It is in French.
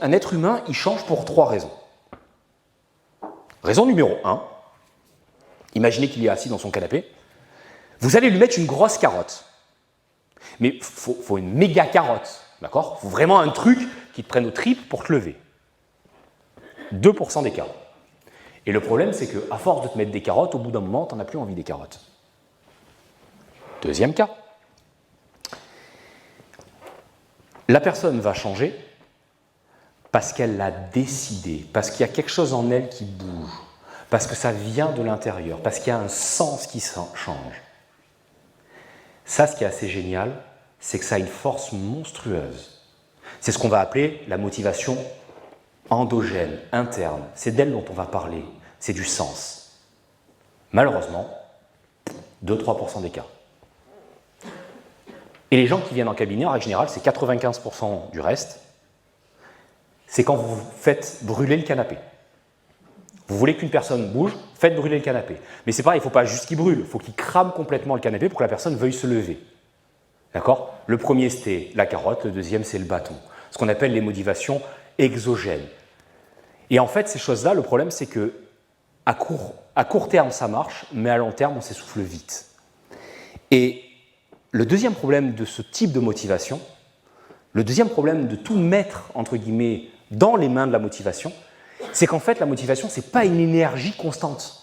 Un être humain, il change pour 3 raisons. Raison numéro 1, imaginez qu'il est assis dans son canapé, vous allez lui mettre une grosse carotte. Mais il faut une méga carotte, d'accord? Il faut vraiment un truc qui te prenne aux tripes pour te lever. 2% des cas. Et le problème, c'est qu'à force de te mettre des carottes, au bout d'un moment, tu n'en as plus envie des carottes. Deuxième cas. La personne va changer parce qu'elle l'a décidé, parce qu'il y a quelque chose en elle qui bouge, parce que ça vient de l'intérieur, parce qu'il y a un sens qui change. Ça, ce qui est assez génial, c'est que ça a une force monstrueuse. C'est ce qu'on va appeler la motivation endogène, interne. C'est d'elle dont on va parler. C'est du sens. Malheureusement, 2-3% des cas. Et les gens qui viennent en cabinet, en règle générale, c'est 95% du reste. C'est quand vous faites brûler le canapé. Vous voulez qu'une personne bouge, faites brûler le canapé. Mais c'est pareil, il ne faut pas juste qu'il brûle, il faut qu'il crame complètement le canapé pour que la personne veuille se lever. D'accord? Le premier, c'était la carotte, le deuxième, c'est le bâton. Ce qu'on appelle les motivations exogènes. Et en fait, ces choses-là, le problème, c'est que à court terme, ça marche, mais à long terme, on s'essouffle vite. Et le deuxième problème de ce type de motivation, le deuxième problème de tout mettre, entre guillemets, dans les mains de la motivation, c'est qu'en fait, la motivation, ce n'est pas une énergie constante.